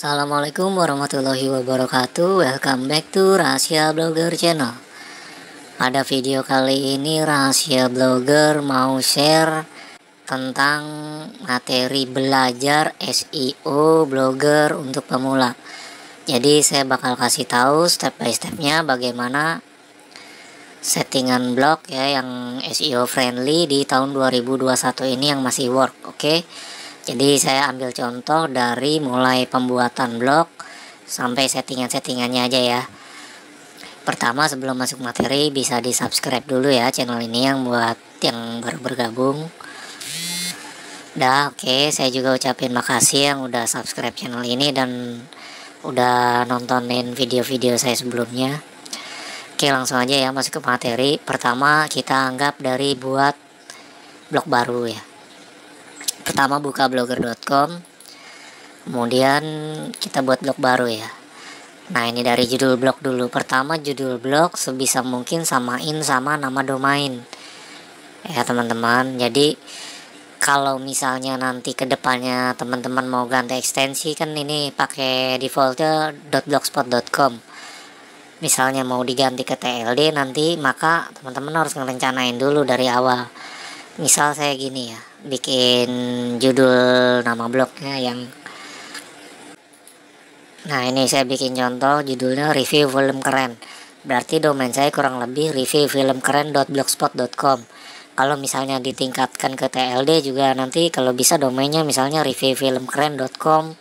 Assalamualaikum warahmatullahi wabarakatuh. Welcome back to Rahasia Blogger Channel. Pada video kali ini Rahasia Blogger mau share tentang materi belajar SEO blogger untuk pemula. Jadi saya bakal kasih tahu step by stepnya bagaimana settingan blog ya yang SEO friendly di tahun 2021 ini yang masih work. Oke. Jadi saya ambil contoh dari mulai pembuatan blog sampai settingannya aja ya. Pertama, sebelum masuk materi bisa di subscribe dulu ya channel ini yang buat yang baru bergabung. Oke, saya juga ucapin makasih yang udah subscribe channel ini dan udah nontonin video-video saya sebelumnya. Oke, langsung aja ya masuk ke materi. Pertama, kita anggap dari buat blog baru ya. Pertama buka blogger.com, kemudian kita buat blog baru ya. Nah, ini dari judul blog dulu. Pertama, judul blog sebisa mungkin samain sama nama domain ya teman-teman. Jadi kalau misalnya nanti kedepannya teman-teman mau ganti ekstensi, kan ini pakai defaultnya .blogspot.com. Misalnya mau diganti ke TLD nanti, maka teman-teman harus ngerencanain dulu dari awal. Misal saya gini ya, bikin judul nama blognya yang, nah ini saya bikin contoh judulnya review film keren, berarti domain saya kurang lebih reviewfilmkeren.blogspot.com. Kalau misalnya ditingkatkan ke TLD juga nanti kalau bisa domainnya misalnya reviewfilmkeren.com,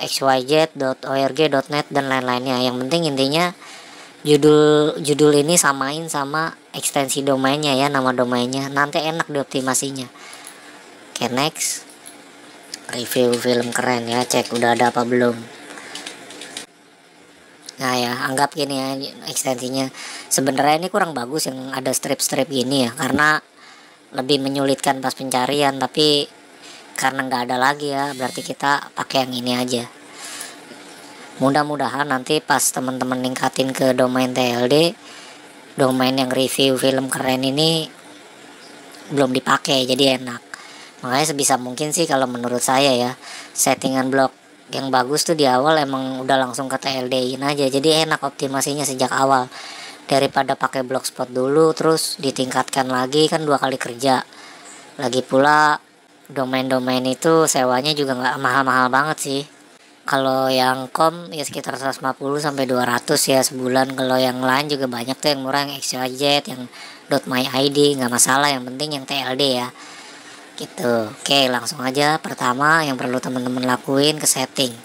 .xyz.org.net dan lain-lainnya. Yang penting intinya judul ini samain sama ekstensi domainnya ya, nama domainnya, nanti enak dioptimasinya. Oke, next. Review film keren ya, cek udah ada apa belum. Nah ya, anggap gini ya ekstensinya. Sebenarnya ini kurang bagus yang ada strip-strip gini ya, karena lebih menyulitkan pas pencarian, tapi karena nggak ada lagi ya, berarti kita pakai yang ini aja. Mudah-mudahan nanti pas teman-teman ningkatin ke domain TLD, domain yang review film keren ini belum dipakai, jadi enak. Makanya sebisa mungkin sih kalau menurut saya ya, settingan blog yang bagus tuh di awal emang udah langsung ke TLD-in aja, jadi enak optimasinya sejak awal daripada pakai blogspot dulu terus ditingkatkan lagi, kan 2 kali kerja. Lagi pula domain-domain itu sewanya juga nggak mahal-mahal banget sih. Kalau yang com ya sekitar 150 sampai 200 ya sebulan. Kalau yang lain juga banyak tuh yang murah, yang XYZ, yang .myid, nggak masalah, yang penting yang TLD ya. Gitu. Oke, langsung aja. Pertama yang perlu teman-teman lakuin ke setting.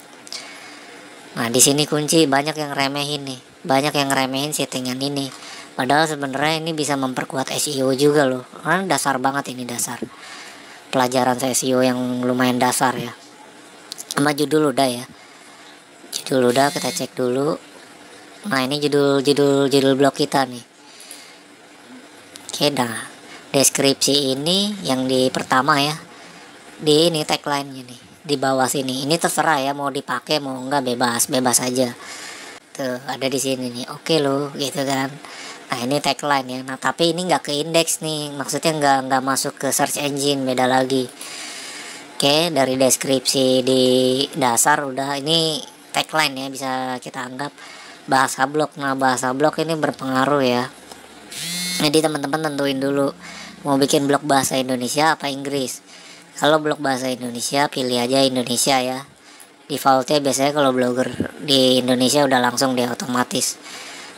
Nah, di sini kunci, banyak yang remehin nih. Banyak yang remehin settingan ini. Padahal sebenarnya ini bisa memperkuat SEO juga loh. Karena dasar banget ini, dasar. Pelajaran SEO yang lumayan dasar ya. Sama judul udah ya, judul udah, kita cek dulu. Nah, ini judul blog kita nih. Oke, nah deskripsi ini yang di pertama ya, di ini tagline nya nih di bawah sini. Ini terserah ya, mau dipakai mau enggak, bebas aja. Tuh ada di sini nih, oke loh gitu kan. Nah, ini tagline ya. Nah, tapi ini nggak ke indeks nih, maksudnya nggak masuk ke search engine, beda lagi. Oke, dari deskripsi di dasar udah, ini tagline ya, bisa kita anggap bahasa blog. Nah, bahasa blog ini berpengaruh ya. Jadi teman-teman tentuin dulu mau bikin blog bahasa Indonesia apa Inggris. Kalau blog bahasa Indonesia pilih aja Indonesia ya. Defaultnya biasanya kalau blogger di Indonesia udah langsung dia otomatis.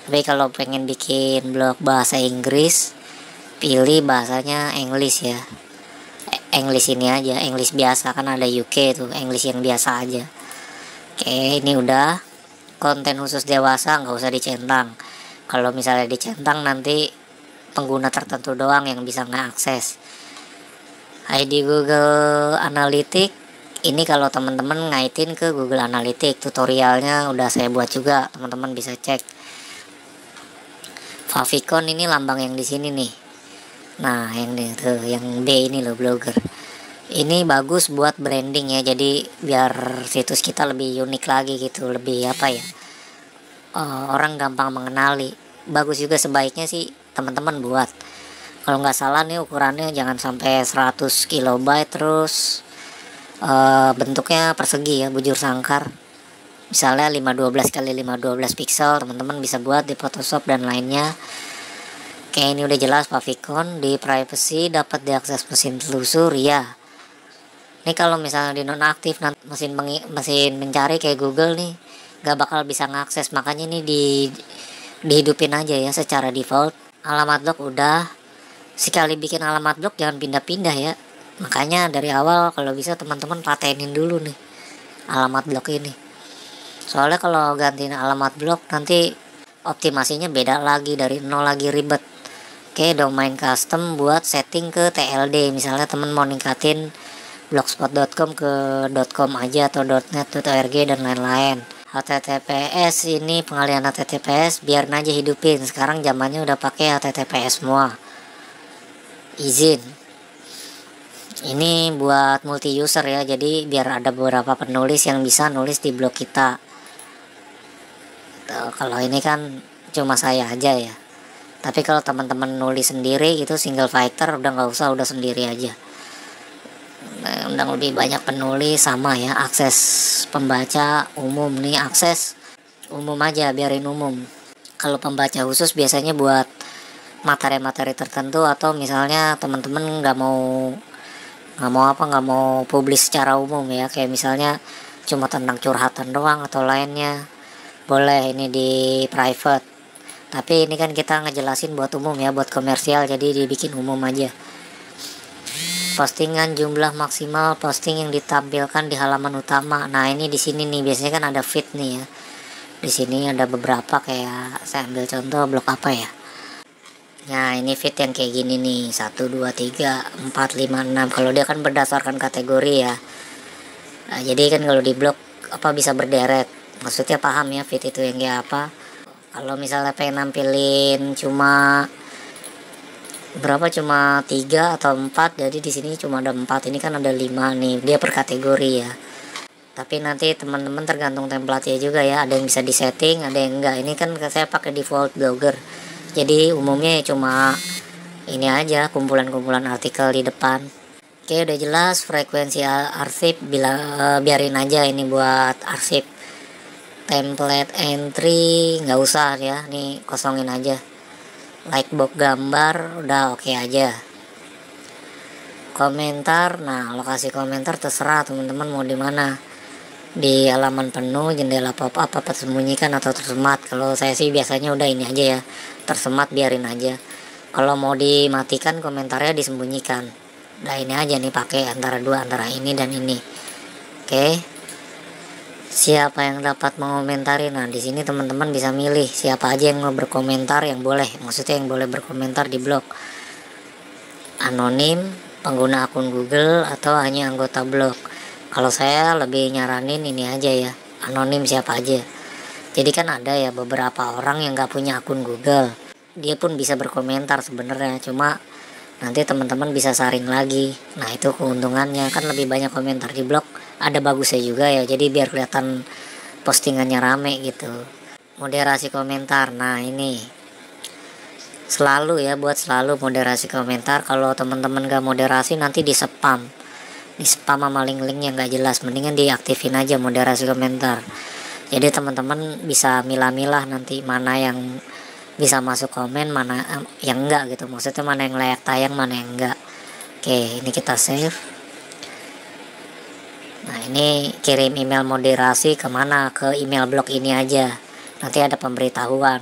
Tapi kalau pengen bikin blog bahasa Inggris, pilih bahasanya English ya. English ini aja, English biasa, kan ada UK tuh, English yang biasa aja. Oke, ini udah. Konten khusus dewasa nggak usah dicentang. Kalau misalnya dicentang nanti pengguna tertentu doang yang bisa ngeakses. ID Google Analytics ini kalau teman-teman ngaitin ke Google Analytics, tutorialnya udah saya buat juga, teman-teman bisa cek. Favicon ini lambang yang di sini nih. Nah, yang ini tuh, yang B ini loh, blogger. Ini bagus buat branding ya, jadi biar situs kita lebih unik lagi gitu, lebih apa ya, orang gampang mengenali. Bagus juga, sebaiknya sih teman-teman buat. Kalau nggak salah nih ukurannya jangan sampai 100 KB, terus bentuknya persegi ya, bujur sangkar. Misalnya 512 kali 512 pixel, teman-teman bisa buat di Photoshop dan lainnya. Oke, ini udah jelas favicon. Di privacy dapat diakses mesin telusur ya. Ini kalau misalnya di nonaktif, mesin mencari kayak Google nih gak bakal bisa ngakses, makanya ini dihidupin aja ya secara default. Alamat blog udah, sekali bikin alamat blog jangan pindah-pindah ya. Makanya dari awal kalau bisa teman-teman patenin dulu nih alamat blog ini. Soalnya kalau gantiin alamat blog nanti optimasinya beda lagi, dari nol lagi, ribet. Oke, domain custom buat setting ke TLD. Misalnya temen mau ningkatin blogspot.com ke .com aja atau .net, .org dan lain-lain. HTTPS ini pengalihan HTTPS biarin aja hidupin. Sekarang zamannya udah pakai HTTPS semua. Izin. Ini buat multi user ya, jadi biar ada beberapa penulis yang bisa nulis di blog kita. Kalau ini kan cuma saya aja ya, tapi kalau teman-teman nulis sendiri itu single fighter udah nggak usah, udah sendiri aja. Udah lebih banyak penulis sama ya. Akses pembaca umum nih, akses umum aja, biarin umum. Kalau pembaca khusus biasanya buat materi-materi tertentu, atau misalnya teman-teman nggak mau publis secara umum ya, kayak misalnya cuma tentang curhatan doang atau lainnya, boleh ini di private. Tapi ini kan kita ngejelasin buat umum ya, buat komersial, jadi dibikin umum aja. Postingan jumlah maksimal posting yang ditampilkan di halaman utama. Nah, ini di sini nih biasanya kan ada feed nih ya. Di sini ada beberapa, kayak saya ambil contoh blog apa ya. Nah, ini feed yang kayak gini nih, 1 2 3 4 5 6. Kalau dia kan berdasarkan kategori ya. Nah, jadi kan kalau di blog bisa berderet. Maksudnya paham ya feed itu yang kayak apa. Kalau misalnya pengen nampilin cuma 3 atau 4, jadi di sini cuma ada 4. Ini kan ada 5 nih, dia per kategori ya. Tapi nanti teman-teman tergantung template-nya juga ya, ada yang bisa disetting, ada yang enggak. Ini kan saya pakai default blogger, jadi umumnya cuma ini aja, kumpulan-kumpulan artikel di depan. Oke, udah jelas. Frekuensi arsip biarin aja ini buat arsip. Template entry nggak usah ya, nih kosongin aja. Like box gambar udah oke aja. Komentar, nah lokasi komentar terserah teman-teman mau di mana, di halaman penuh, jendela pop up, apa tersembunyikan atau tersemat. Kalau saya sih biasanya udah ini aja ya, tersemat biarin aja. Kalau mau dimatikan komentarnya disembunyikan. Nah, ini aja nih, pakai antara ini dan ini. Oke. Siapa yang dapat mengomentari? Nah, di sini teman-teman bisa milih siapa aja yang mau berkomentar, yang boleh. Maksudnya yang boleh berkomentar di blog. Anonim, pengguna akun Google, atau hanya anggota blog. Kalau saya lebih nyaranin ini aja ya, anonim siapa aja. Jadi kan ada ya beberapa orang yang gak punya akun Google, dia pun bisa berkomentar sebenarnya, cuma nanti teman-teman bisa saring lagi. Nah, itu keuntungannya, kan lebih banyak komentar di blog, ada bagusnya juga ya, jadi biar kelihatan postingannya rame gitu. Moderasi komentar, nah ini selalu ya, buat selalu moderasi komentar. Kalau teman-teman gak moderasi nanti di spam sama link-link yang gak jelas, mendingan diaktifin aja moderasi komentar. Jadi teman-teman bisa milah-milah nanti mana yang bisa masuk komen, mana yang enggak gitu. Maksudnya mana yang layak tayang, mana yang enggak. Oke, ini kita save. Nah, ini kirim email moderasi kemana? Ke email blog ini aja. Nanti ada pemberitahuan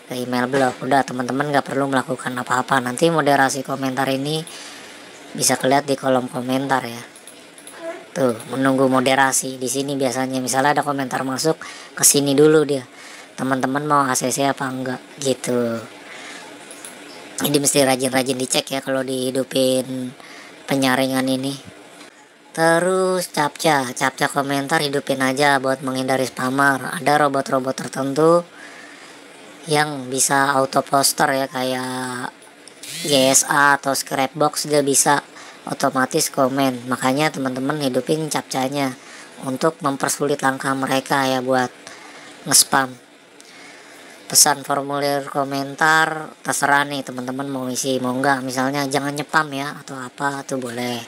ke email blog. Udah, teman-teman gak perlu melakukan apa-apa. Nanti moderasi komentar ini bisa kelihatan di kolom komentar ya. Tuh, menunggu moderasi. Di sini biasanya misalnya ada komentar masuk, ke sini dulu dia. Teman-teman mau ACC apa enggak gitu. Ini mesti rajin-rajin dicek ya kalau dihidupin penyaringan ini. Terus captcha komentar hidupin aja buat menghindari spammer. Ada robot-robot tertentu yang bisa auto poster ya, kayak GSA atau Scrapbox, dia bisa otomatis komen. Makanya teman-teman hidupin captchanya untuk mempersulit langkah mereka ya buat nge-spam. Pesan formulir komentar terserah nih teman-teman mau isi mau enggak, misalnya jangan nyepam ya atau apa, tuh boleh.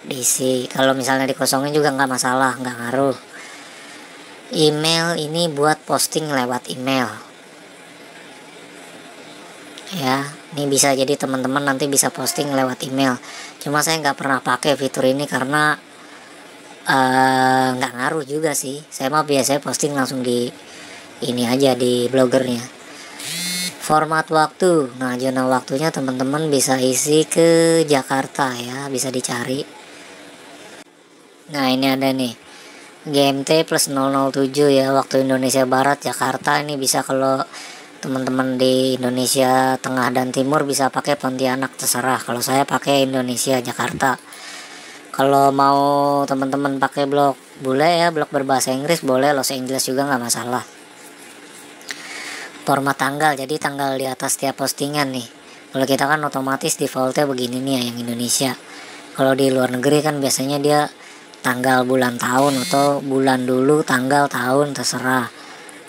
diisi. Kalau misalnya dikosongin juga nggak masalah, nggak ngaruh. Email ini buat posting lewat email ya. Ini bisa jadi teman-teman nanti bisa posting lewat email. Cuma saya nggak pernah pakai fitur ini karena nggak ngaruh juga sih. Saya mah biasanya posting langsung di ini aja di blogernya. Format waktu, nah zona waktunya teman-teman bisa isi ke Jakarta ya, bisa dicari. Nah ini ada nih GMT plus 007 ya, waktu Indonesia Barat Jakarta. Ini bisa kalau teman-teman di Indonesia Tengah dan Timur bisa pakai Pontianak, terserah. Kalau saya pakai Indonesia Jakarta. Kalau mau teman-teman pakai blog boleh ya, blog berbahasa Inggris boleh, Los Angeles juga nggak masalah. Format tanggal, jadi tanggal di atas tiap postingan nih. Kalau kita kan otomatis defaultnya begini nih ya, yang Indonesia. Kalau di luar negeri kan biasanya dia tanggal bulan tahun atau bulan dulu tanggal tahun, terserah.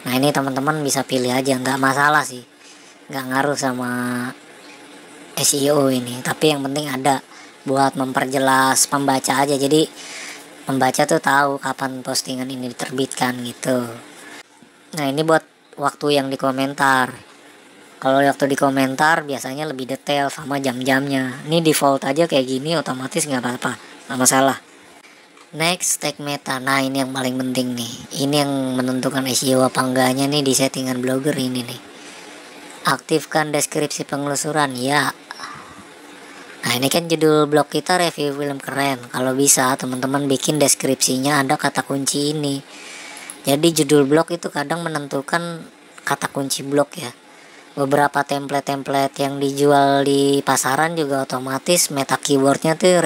Nah ini teman-teman bisa pilih aja, nggak masalah sih, nggak ngaruh sama SEO ini. Tapi yang penting ada buat memperjelas pembaca aja, jadi pembaca tuh tahu kapan postingan ini diterbitkan gitu. Nah ini buat waktu yang di komentar. Kalau waktu di komentar biasanya lebih detail sama jam-jamnya. Ini default aja kayak gini, otomatis nggak apa-apa, nggak masalah. Next, tag meta. Nah ini yang paling penting nih. Ini yang menentukan SEO apa enggaknya nih di settingan blogger ini nih. Aktifkan deskripsi penelusuran ya. Nah ini kan judul blog kita review film keren. Kalau bisa teman-teman bikin deskripsinya ada kata kunci ini. Jadi judul blog itu kadang menentukan kata kunci blog ya. Beberapa template-template yang dijual di pasaran juga otomatis meta keywordnya tuh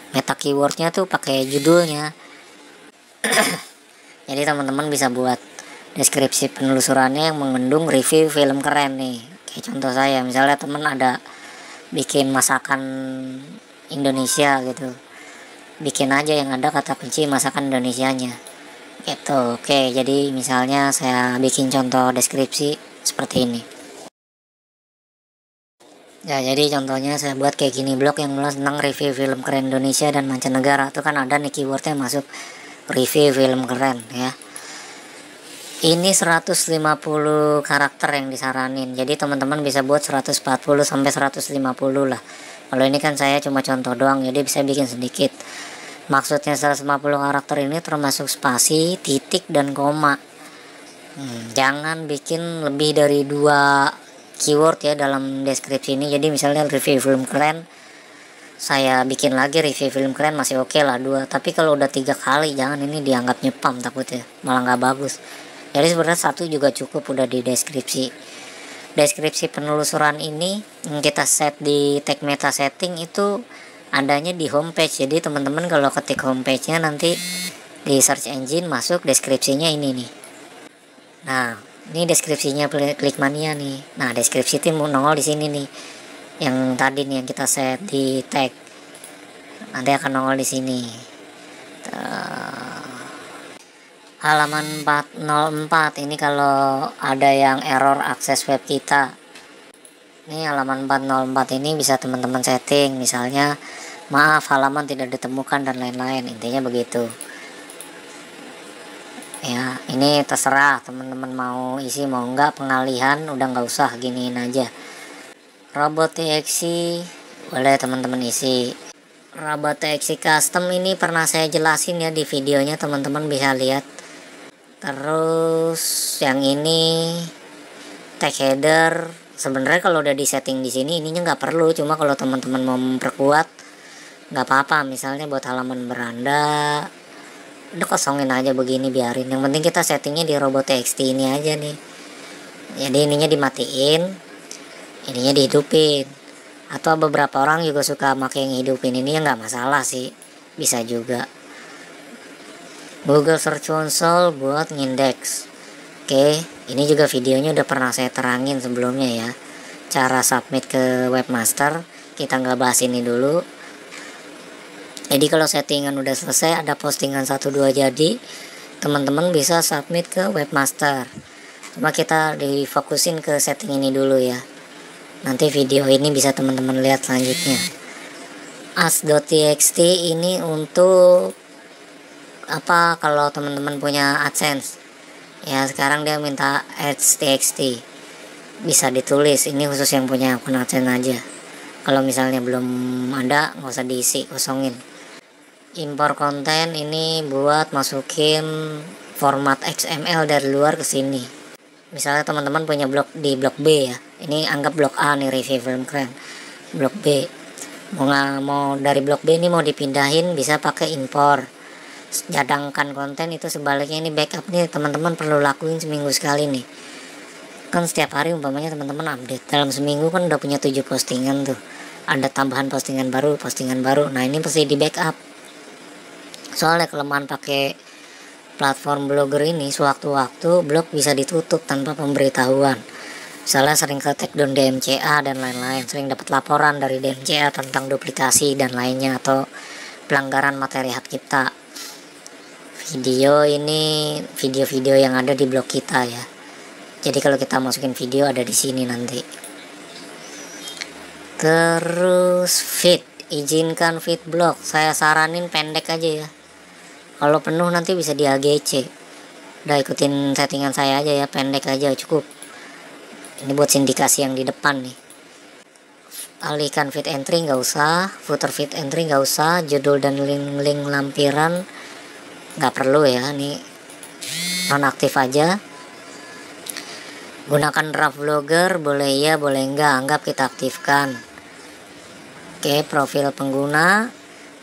meta keywordnya tuh pakai judulnya. Jadi teman-teman bisa buat deskripsi penelusurannya yang mengandung review film keren nih. Kayak contoh saya, misalnya teman ada bikin masakan Indonesia gitu, bikin aja yang ada kata kunci masakan Indonesianya gitu. Oke, jadi misalnya saya bikin contoh deskripsi seperti ini ya. Jadi contohnya saya buat kayak gini, blog yang menulis tentang review film keren Indonesia dan mancanegara. Itu kan ada nih keywordnya masuk review film keren ya. Ini 150 karakter yang disaranin. Jadi teman-teman bisa buat 140 sampai 150 lah. Kalau ini kan saya cuma contoh doang, jadi bisa bikin sedikit. Maksudnya 150 karakter ini termasuk spasi, titik, dan koma. Jangan bikin lebih dari 2 keyword ya dalam deskripsi ini. Jadi misalnya review film keren, saya bikin lagi review film keren, masih oke lah 2. Tapi kalau udah 3 kali, jangan, ini dianggap nyepam takutnya, malah nggak bagus. Jadi sebenarnya 1 juga cukup udah di deskripsi. Deskripsi penelusuran ini yang kita set di tag meta setting itu adanya di homepage. Jadi teman-teman kalau ketik homepage-nya nanti di search engine masuk deskripsinya ini nih. Nah, ini deskripsinya Clickmania nih. Nah, deskripsi itu mau nongol di sini nih. Yang tadi nih yang kita set di tag. Nanti akan nongol di sini. Halaman 404 ini kalau ada yang error akses web kita. Ini halaman 404 ini bisa teman-teman setting, misalnya maaf halaman tidak ditemukan dan lain-lain. Intinya begitu. Ya, ini terserah teman-teman mau isi mau enggak, pengalihan udah nggak usah, giniin aja. Robot.txt boleh teman-teman isi. Robot.txt custom ini pernah saya jelasin ya di videonya, teman-teman bisa lihat. Terus yang ini tag header, sebenarnya kalau udah di setting di sini ininya nggak perlu, cuma kalau teman-teman mau memperkuat nggak apa-apa. Misalnya buat halaman beranda udah kosongin aja begini, biarin. Yang penting kita settingnya di robot.txt ini aja nih. Jadi ininya dimatiin, ininya dihidupin. Atau beberapa orang juga suka pakai yang hidupin ini, ya nggak masalah sih, bisa juga. Google Search Console buat ngindeks. Oke, ini juga videonya udah pernah saya terangin sebelumnya ya, cara submit ke webmaster. Kita nggak bahas ini dulu. Jadi kalau settingan udah selesai, ada postingan 1-2 jadi, teman-teman bisa submit ke webmaster. Cuma kita difokusin ke setting ini dulu ya. Nanti video ini bisa teman-teman lihat selanjutnya. as.txt ini untuk apa, kalau teman-teman punya AdSense ya, sekarang dia minta ads.txt, bisa ditulis. Ini khusus yang punya akun AdSense aja. Kalau misalnya belum ada, nggak usah diisi, kosongin. Impor konten ini buat masukin format XML dari luar ke sini. Misalnya teman-teman punya blog di blog B ya, ini anggap blog A nih, review film keren. Blog B mau dari blog B ini mau dipindahin, bisa pakai impor. Jadangkan konten itu sebaliknya, ini backup nih teman-teman perlu lakuin seminggu sekali nih. Kan setiap hari umpamanya teman-teman update, dalam seminggu kan udah punya 7 postingan tuh, ada tambahan postingan baru. Nah ini pasti di backup. Soalnya kelemahan pakai platform blogger ini, sewaktu-waktu blog bisa ditutup tanpa pemberitahuan. Misalnya sering ke take down DMCA dan lain-lain, sering dapat laporan dari DMCA tentang duplikasi dan lainnya, atau pelanggaran materi hak cipta. Video-video yang ada di blog kita ya. Jadi kalau kita masukin video ada di sini nanti. Terus feed, izinkan feed blog. Saya saranin pendek aja ya. Kalau penuh nanti bisa di AGC. Udah ikutin settingan saya aja ya, pendek aja cukup. Ini buat sindikasi yang di depan nih. Alihkan feed entry nggak usah, footer feed entry nggak usah, judul dan link lampiran nggak perlu ya, nih nonaktif aja. Gunakan draft blogger, boleh iya boleh enggak, anggap kita aktifkan. Oke, profil pengguna,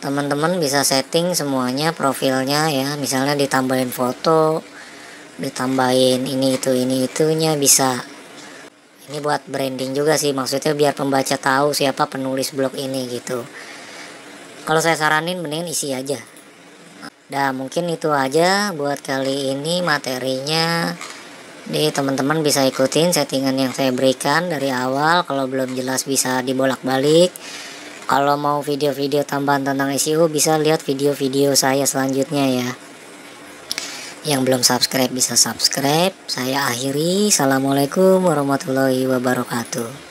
teman-teman bisa setting semuanya profilnya ya, misalnya ditambahin foto, ditambahin ini itunya bisa. Ini buat branding juga sih, maksudnya biar pembaca tahu siapa penulis blog ini gitu. Kalau saya saranin mending isi aja. Nah mungkin itu aja buat kali ini materinya. Jadi teman-teman bisa ikutin settingan yang saya berikan dari awal. Kalau belum jelas bisa dibolak-balik. Kalau mau video-video tambahan tentang SEO bisa lihat video-video saya selanjutnya ya. Yang belum subscribe bisa subscribe. Saya akhiri. Assalamualaikum warahmatullahi wabarakatuh.